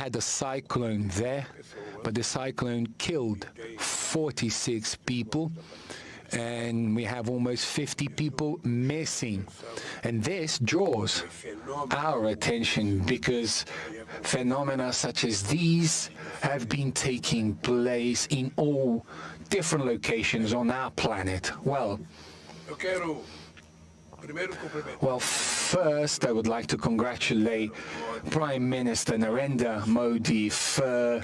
had a cyclone there, but the cyclone killed 46 people, and we have almost 50 people missing. And this draws our attention because phenomena such as these have been taking place in all different locations on our planet. Well, first I would like to congratulate Prime Minister Narendra Modi for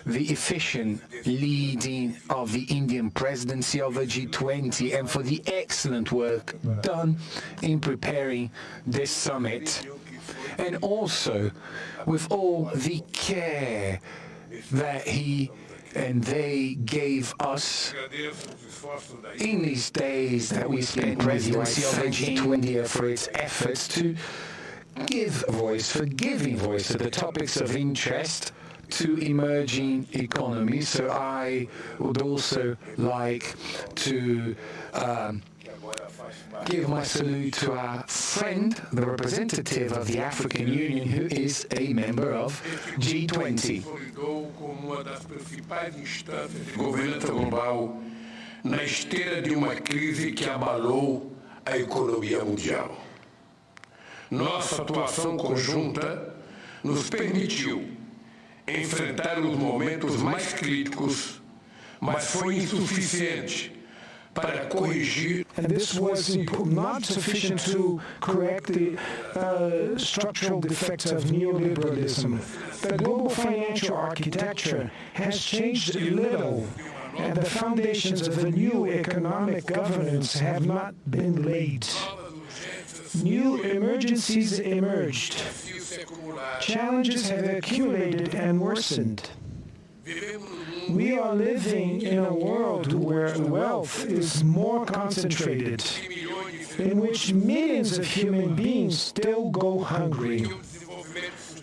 the efficient leading of the Indian presidency of the G20 and for the excellent work done in preparing this summit, and also with all the care that he and they gave us in these days that we spent presidency of the G20 for its efforts to give giving voice to the topics of interest to emerging economies. So I would also like to give my salute to our friend, the representative of the African Union, who is a member of G20. Governança global na esteira de uma crise que abalou a economia mundial. Nossa atuação conjunta nos permitiu enfrentar os momentos mais críticos, mas foi insuficiente para corrigir. And this was not sufficient to correct the structural defects of neoliberalism. The global financial architecture has changed little, and the foundations of a new economic governance have not been laid. New emergencies emerged. Challenges have accumulated and worsened. We are living in a world where wealth is more concentrated, in which millions of human beings still go hungry,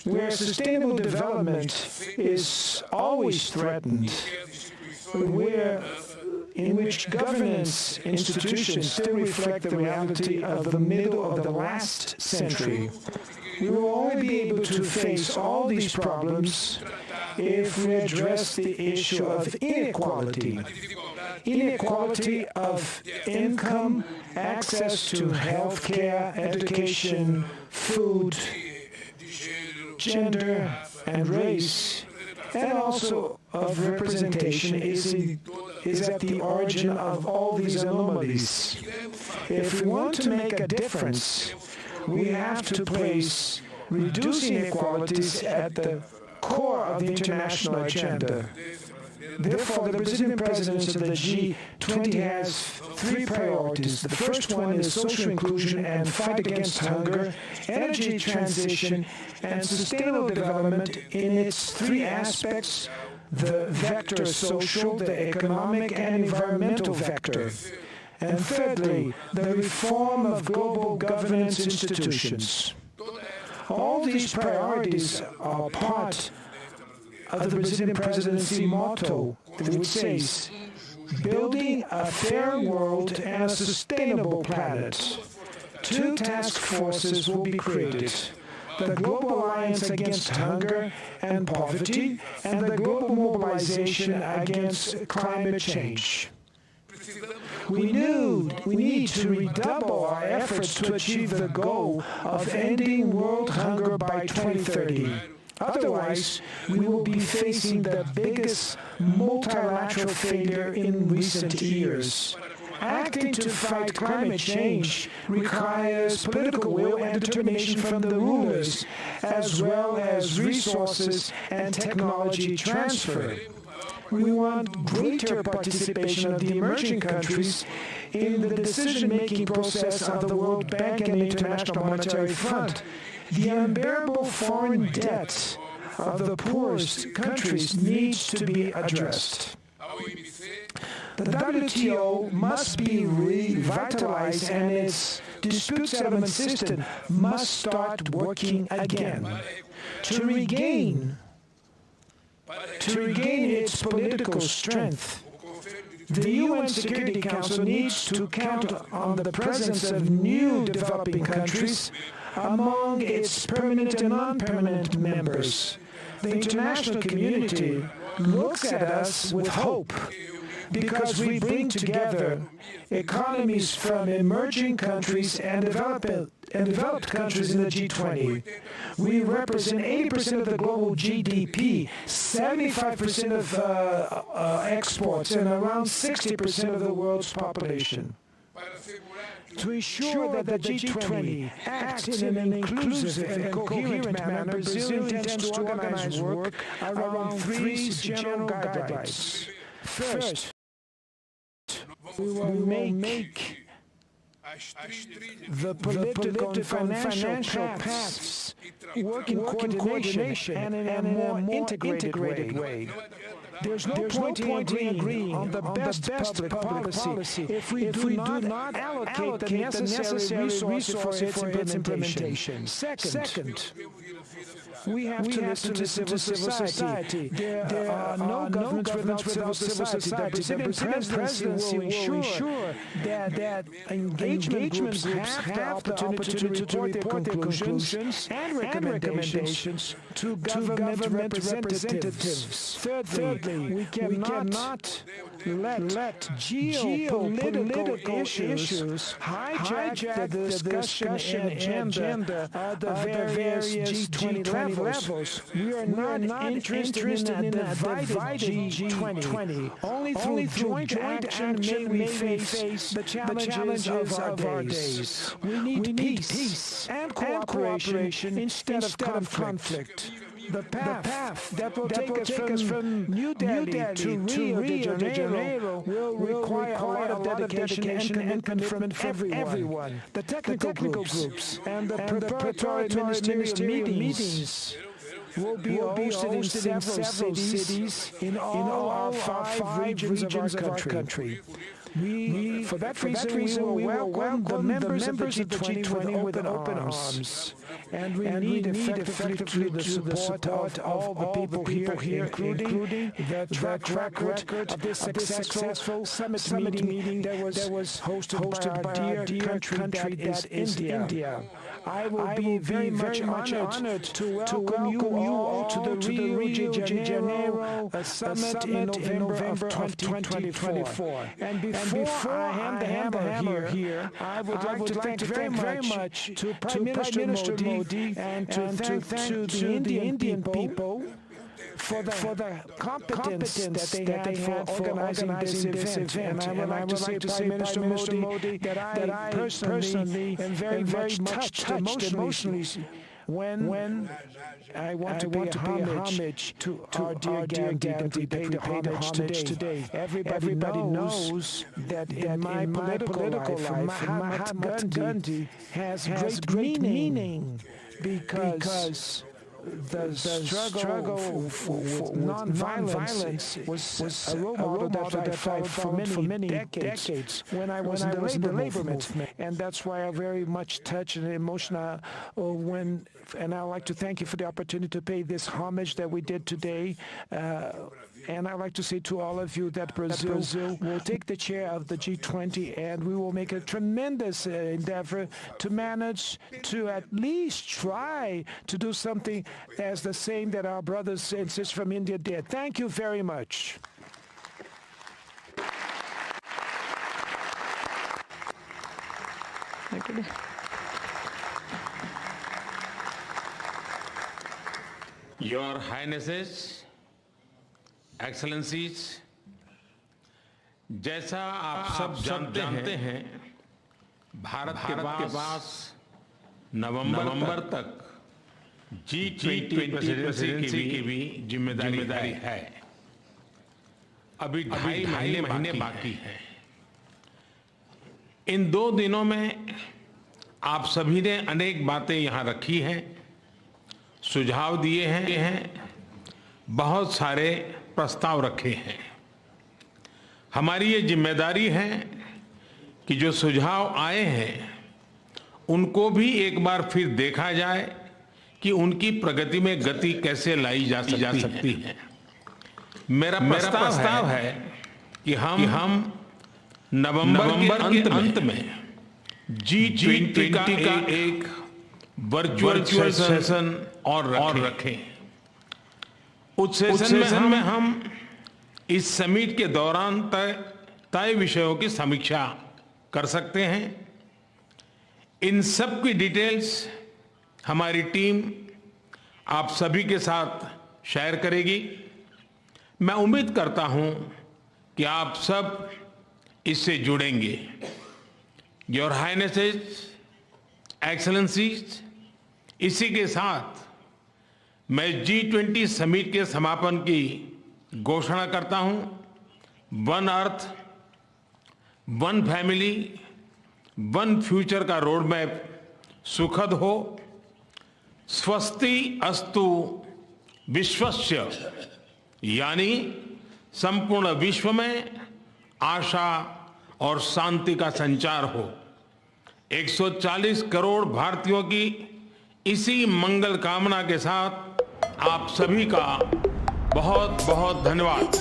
where sustainable development is always threatened, in which governance institutions still reflect the reality of the middle of the last century. We will only be able to face all these problems if we address the issue of inequality. Inequality of income, access to health care, education, food, gender, and race, and also of representation is at the origin of all these anomalies. If we want to make a difference, we have to place reducing inequalities at the core of the international agenda. Therefore, the Brazilian presidency of the G20 has three priorities. The first one is social inclusion and fight against hunger, energy transition, and sustainable development in its three aspects: the vector social, the economic, and environmental vector. And thirdly, the reform of global governance institutions. All these priorities are part of the Brazilian presidency motto, which says, building a fair world and a sustainable planet. Two task forces will be created: the Global Alliance Against Hunger and Poverty and the Global Mobilization Against Climate Change. We need to redouble our efforts to achieve the goal of ending world hunger by 2030. Otherwise, we will be facing the biggest multilateral failure in recent years. Acting to fight climate change requires political will and determination from the rulers, as well as resources and technology transfer. We want greater participation of the emerging countries in the decision-making process of the World Bank and the International Monetary Fund. The unbearable foreign debt of the poorest countries needs to be addressed. The WTO must be revitalized and its dispute settlement system must start working again. To regain its political strength, the UN Security Council needs to count on the presence of new developing countries among its permanent and non-permanent members. The international community looks at us with hope because we bring together economies from emerging countries and developed countries in the G20. We represent 80% of the global GDP, 75% of exports, and around 60% of the world's population. To ensure that the G20 acts in an inclusive and coherent manner, Brazil intends to organize work around three general guidelines. First, we will make the political and financial paths work in coordination and in a more integrated way. There's no point in agreeing on the best public policy if we do not allocate the necessary resources for its implementation. Second, we have to listen to civil society. There are no governments without civil society. The Brazilian presidency will ensure that engagement groups have the opportunity to report their conclusions and recommendations to government representatives. Thirdly, we cannot let geopolitical issues hijack the discussion agenda of the various G20 levels. We are not interested in a divided G20. Only through joint action may we face the challenges of our days. We need peace and cooperation instead of conflict. The path that will take us from New Delhi to Rio de Janeiro will require a lot of dedication and commitment from everyone. The technical groups and the preparatory ministerial meetings will be hosted in several cities in all our five regions of our country. For that reason, we will welcome the members of the G20 with open arms. And we need effectively the support of all the people here, including the track record of this successful summit meeting that was hosted by our dear country that is India. I will be very much honored to welcome you all to the Rio de Janeiro summit in November of 2024. And before I hand the hammer here, I would like to thank very much to Prime Minister Modi and to thank the Indian people for the competence that they had for organizing this event. And I would like to say, Prime Minister Modi, that I personally am very touched emotionally when I want to pay homage to our dear Gandhi that we paid homage today. Everybody knows that in my political life, Mahatma Gandhi has great meaning because the struggle with non-violence was a role model that I followed for many decades when I was in the labor movement. And that's why I'm very much touched and emotional and I'd like to thank you for the opportunity to pay this homage that we did today. And I'd like to say to all of you that Brazil will take the chair of the G20 and we will make a tremendous endeavor to manage to at least try to do something as the same that our brothers and sisters from India did. Thank you very much. Your Highnesses, Excellencies, जैसा आप सब जानते हैं, भारत के पास नवंबर तक G20 presidency की भी जिम्मेदारी है। अभी ढाई महीने बाकी हैं। इन 2 दिनों में आप सभी ने अनेक बातें यहाँ रखी हैं, सुझाव दिए हैं, बहुत सारे प्रस्ताव रखे हैं। हमारी ये जिम्मेदारी है कि जो सुझाव आए हैं उनको भी एक बार फिर देखा जाए कि उनकी प्रगति में गति कैसे लाई जा सकती है। मेरा प्रस्ताव है कि हम नवंबर के अंत में G20 का एक वर्चुअल सेशन और रखें। उस सेशन में हम इस समिट के दौरान तय विषयों की समीक्षा कर सकते हैं। इन सब की डिटेल्स हमारी टीम आप सभी के साथ शेयर करेगी। मैं उम्मीद करता हूं कि आप सब इससे जुड़ेंगे। योर हाइनेसेस, एक्सेलेंसीज, इसी के साथ मैं G20 समिट के समापन की घोषणा करता हूं। One earth, one family, one future का रोड मैप सुखद हो। स्वस्ति अस्तु विश्वस्य, यानी संपूर्ण विश्व में आशा और शांति का संचार हो। 140 करोड़ भारतीयों की इसी मंगल कामना के साथ आप सभी का बहुत बहुत धन्यवाद।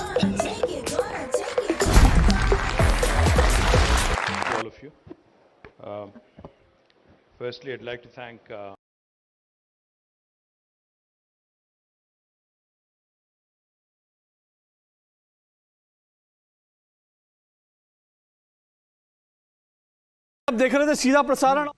All of you. Firstly, I'd like to thank आप देख रहे थे सीधा प्रसारण।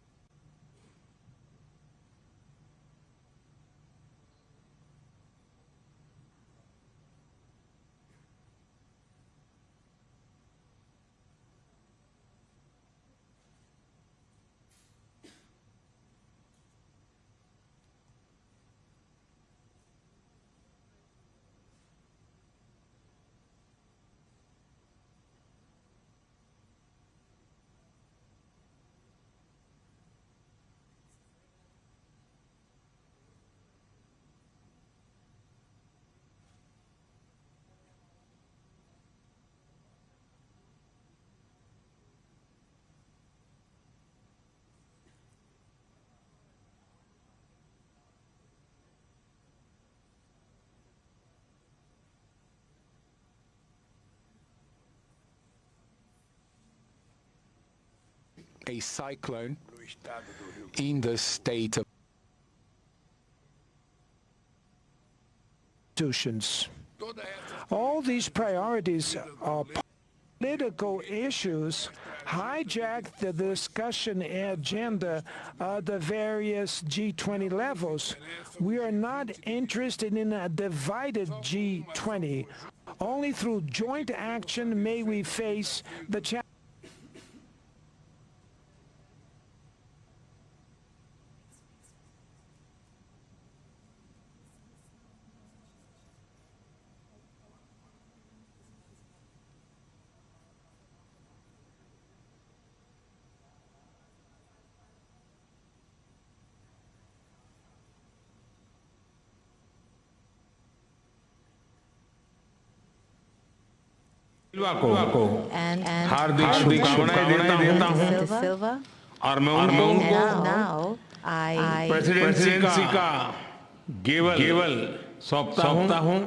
A cyclone in the state of institutions. All these priorities are political issues hijack the discussion agenda of the various G20 levels. We are not interested in a divided G20. Only through joint action may we face the challenge. को हार्दिक शुभकामनाएं देता हूं और मैं उनको presidency का Gavel सौंपता हूं।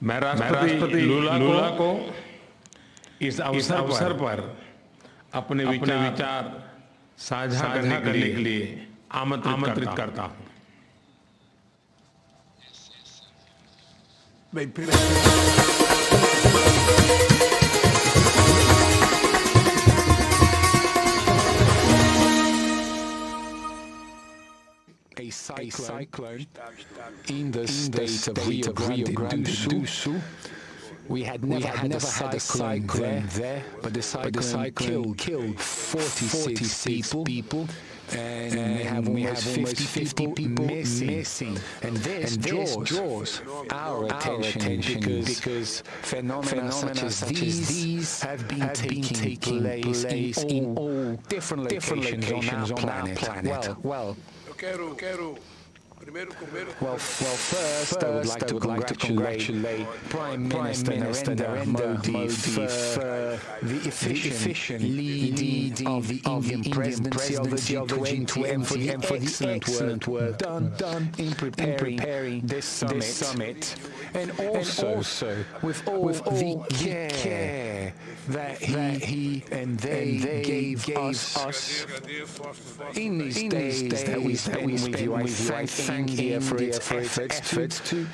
मैं राष्ट्रपति लूला को इस अवसर पर अपने विचार साझा करने के लिए आमंत्रित करता हूं। A cyclone in the state of Rio Grande do Sul. We had never had a cyclone there, but the cyclone killed 46 people. And we have almost 50 people missing. And this draws our attention because phenomena such as these have been taking place in all different locations on our planet. Well, Eu quero Well, first, I would like to congratulate Prime Minister Narendra Modi for the efficient leading of the Indian presidency of the G20 and for the excellent work done in preparing this summit, and also with all the care that he and they gave us in these days that we spend with you. I thank India for its efforts to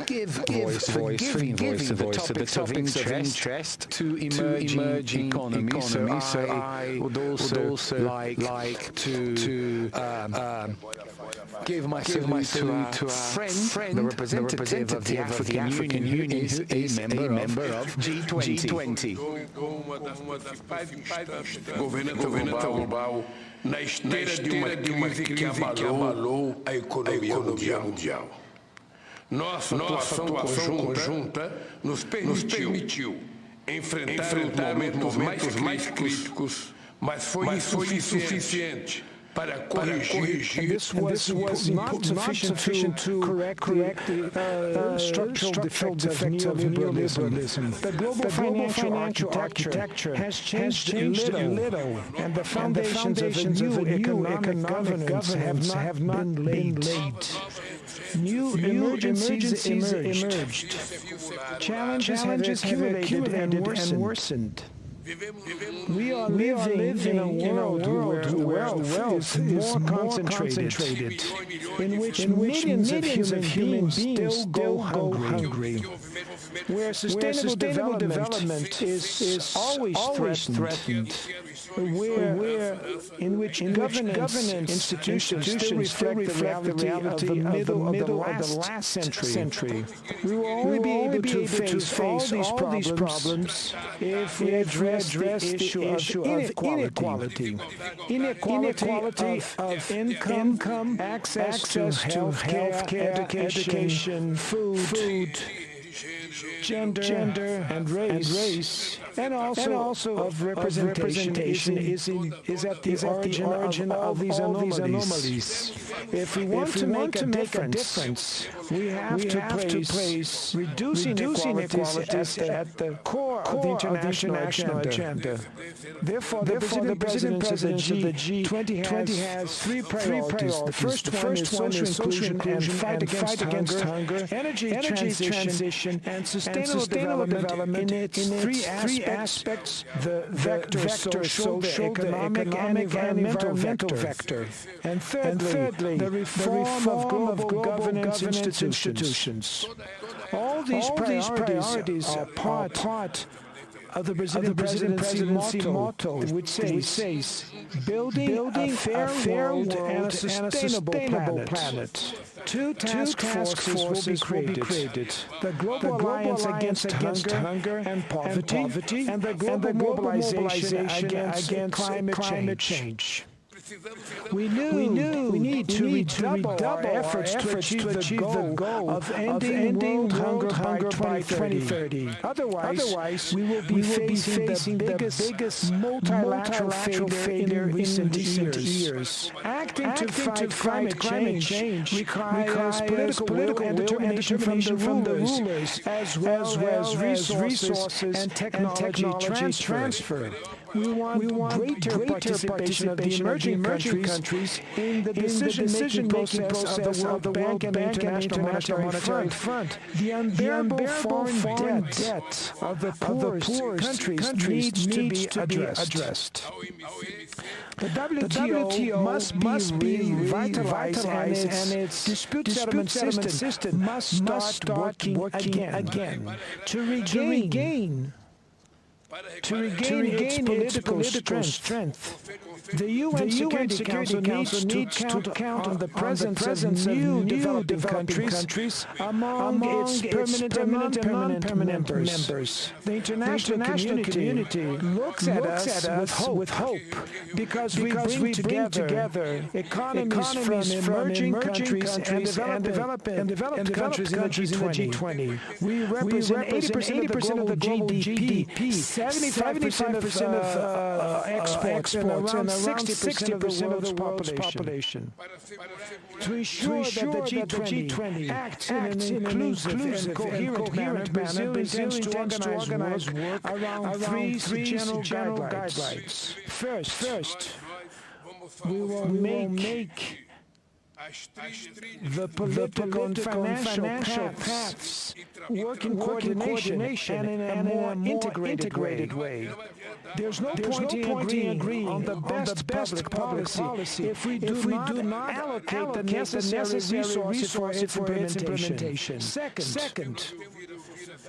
give voice to the topics of interest to emerging economies. So I would also like to give my salute to our friend, the representative of the African Union, who is a member of G20. Governo global na esteira de uma crise que abalou a economia mundial. Nossa atuação conjunta nos permitiu enfrentar momentos mais críticos, mas foi insuficiente para corrigir. And this was not sufficient to correct the structural defects of neoliberalism. The global financial architecture has changed a little, and the foundations of a new economic governance have not been laid. New emergencies emerged. Challenges have accumulated and worsened. We are living in a world where wealth is more concentrated, in which millions of human beings still go hungry, where sustainable development is always threatened, in which governance institutions still reflect the reality of the last century. We will only be able to face all these problems if we address the issue of inequality. Inequality of income, access to healthcare, education, food, gender and race, and also of representation is at the origin of these anomalies. If we want to make a difference, we have to place reducing inequalities at the core of the international agenda. Therefore, the presidency of the G20 has three priorities. The first one is social inclusion and fight against hunger, energy transition, and sustainable development in its three aspects: the vector, social, economic, and environmental vector. And thirdly, the reform of global governance institutions. All these priorities are part of the Brazilian presidency motto, which says, building a fair world and a sustainable planet. Two task forces will be created. The Global Alliance Against Hunger and Poverty, and the Global Mobilization Against Climate Change. We need to redouble our efforts to achieve the goal of ending world hunger by 2030. Otherwise, we will be facing the biggest multilateral failure in recent years. Acting to fight climate change requires political and determination from the rulers, as well as resources and technology transfer. We want greater participation of the emerging countries in the decision-making process of the World Bank and International Monetary Fund. The unbearable foreign debt of the poorest countries needs to be addressed. The WTO must be revitalized, and its dispute settlement system must start working again to regain its political strength. The UN Security Council needs to count on the presence of new developing countries among its permanent and non-permanent members. The international community looks at us with hope because we bring together economies from emerging countries and developed countries in the G20. We represent 80% of the global GDP, 75% of exports and around 60% of the world's population. To ensure that the G20 acts in an inclusive and coherent manner, Brazil intends to organize work around three general guidelines. First, we will make the political and financial paths work in coordination and in a more integrated way. There's no point in agreeing on the best public policy if we do not allocate the necessary resources for its implementation. Second,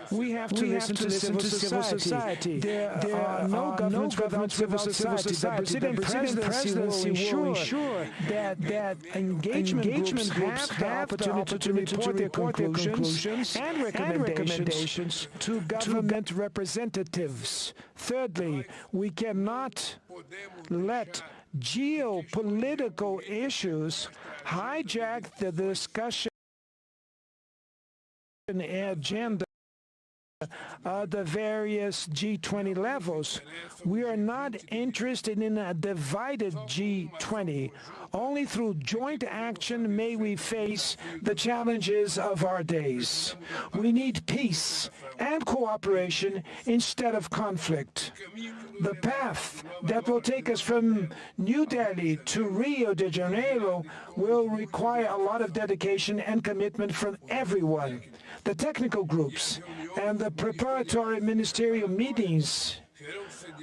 we have to listen to civil society. There are no governments without civil society. The Brazilian presidency will ensure that engagement groups have the opportunity to report their conclusions and recommendations to government representatives. Thirdly, we cannot let geopolitical issues hijack the discussion agenda the various G20 levels. We are not interested in a divided G20. Only through joint action may we face the challenges of our days. We need peace and cooperation instead of conflict. The path that will take us from New Delhi to Rio de Janeiro will require a lot of dedication and commitment from everyone. The technical groups and the preparatory ministerial meetings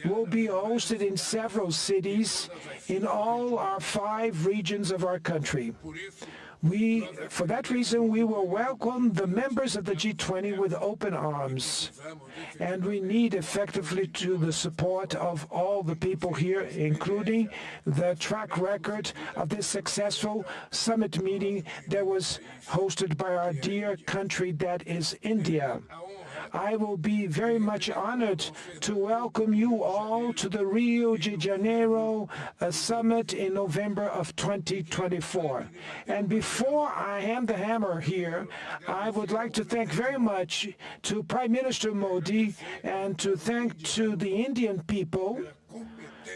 will be hosted in several cities in all our 5 regions of our country. For that reason, we will welcome the members of the G20 with open arms. And we need effectively the support of all the people here, including the track record of this successful summit meeting that was hosted by our dear country that is India. I will be very much honored to welcome you all to the Rio de Janeiro summit in November of 2024. And before I hand the hammer here, I would like to thank very much to Prime Minister Modi and to thank to the Indian people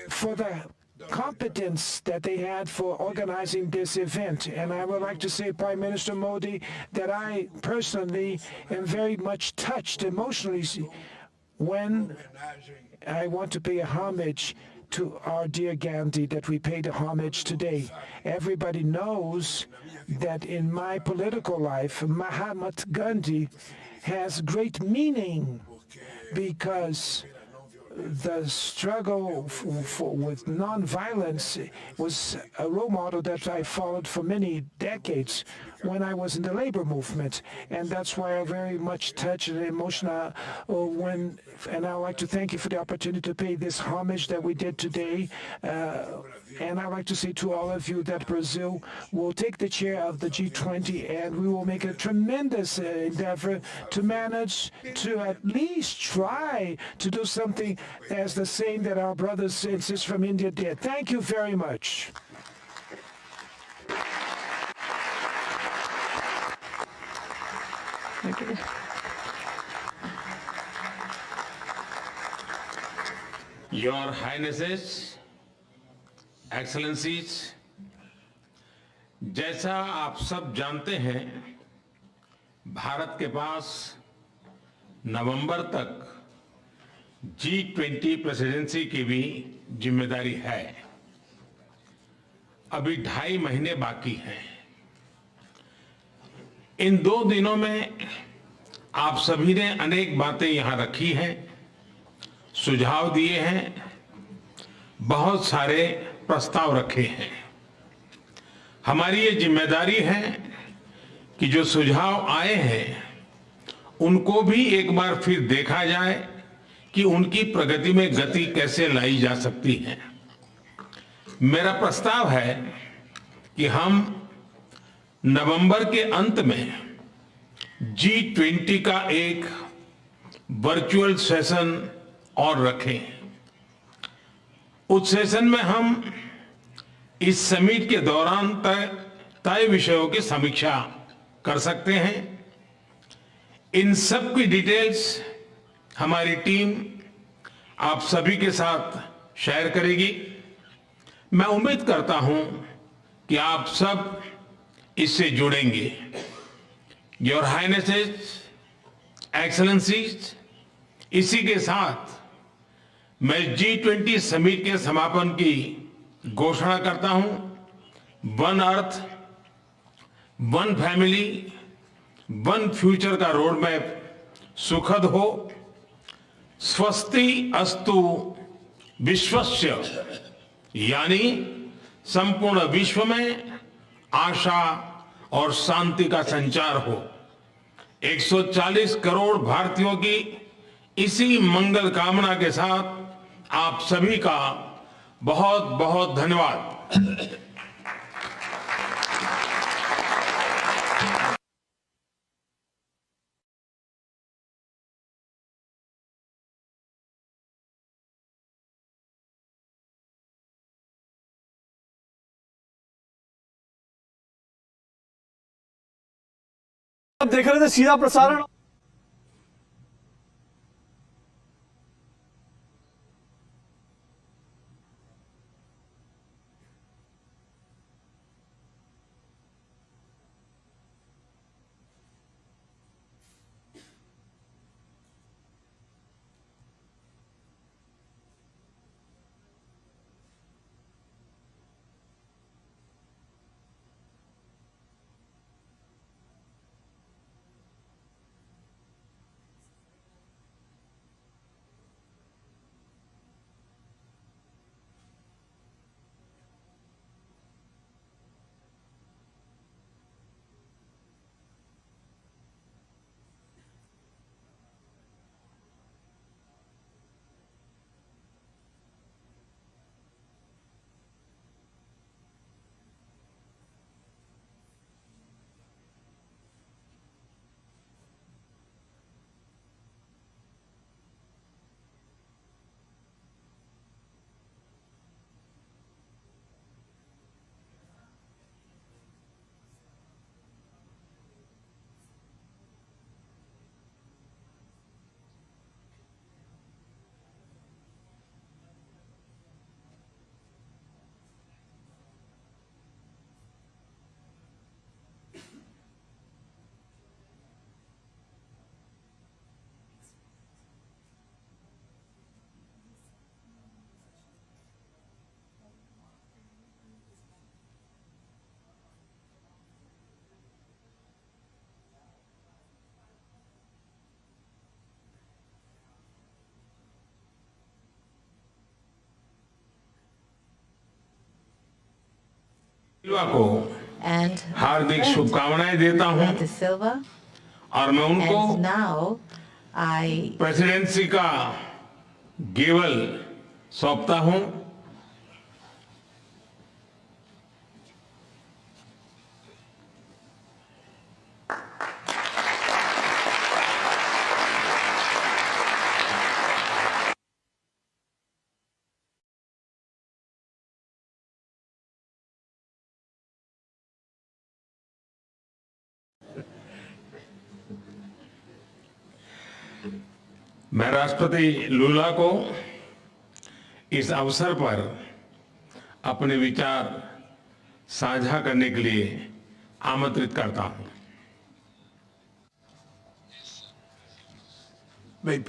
for the competence that they had for organizing this event. And I would like to say, Prime Minister Modi, that I personally am very much touched emotionally when I want to pay a homage to our dear Gandhi, that we paid a homage today. Everybody knows that in my political life, Mahatma Gandhi has great meaning because the struggle with non-violence was a role model that I followed for many decades when I was in the labor movement. And that's why I'm very much touched and emotional and I'd like to thank you for the opportunity to pay this homage that we did today. And I'd like to say to all of you that Brazil will take the chair of the G20 and we will make a tremendous endeavor to manage to at least try to do something as the same that our brothers and sisters from India did. Thank you very much. Thank you. Your Highnesses, Excellencies, जैसा आप सब जानते हैं, भारत के पास नवंबर तक G20 presidency की भी जिम्मेदारी है। अभी 2.5 महीने बाकी हैं। इन 2 दिनों में आप सभी ने अनेक बातें यहां रखी हैं, सुझाव दिए हैं, बहुत सारे प्रस्ताव रखे हैं। हमारी ये जिम्मेदारी है कि जो सुझाव आए हैं उनको भी एक बार फिर देखा जाए कि उनकी प्रगति में गति कैसे लाई जा सकती है। मेरा प्रस्ताव है कि हम नवंबर के अंत में G20 का एक वर्चुअल सेशन और रखें। उस सेशन में हम इस समिट के दौरान तय विषयों की समीक्षा कर सकते हैं। इन सब की डिटेल्स हमारी टीम आप सभी के साथ शेयर करेगी। मैं उम्मीद करता हूं कि आप सब इससे जुड़ेंगे। योर हाइनेसेस, एक्सेलेंसीज, इसी के साथ मैं G20 समिट के समापन की घोषणा करता हूं। One earth, one family, one future का रोड मैप सुखद हो। स्वस्ति अस्तु विश्वस्य, यानी संपूर्ण विश्व में आशा और शांति का संचार हो। 140 करोड़ भारतीयों की इसी मंगल कामना के साथ आप सभी का बहुत बहुत धन्यवाद। आप देख रहे थे सीधा प्रसारण। को and हार्दिक शुभकामनाएं देता हूं De Silva. और मैं And उनको now I प्रेसिडेंसी का गेवल सौंपता हूं। मैं राष्ट्रपति लूला को इस अवसर पर अपने विचार साझा करने के लिए आमंत्रित करता हूं। Bem,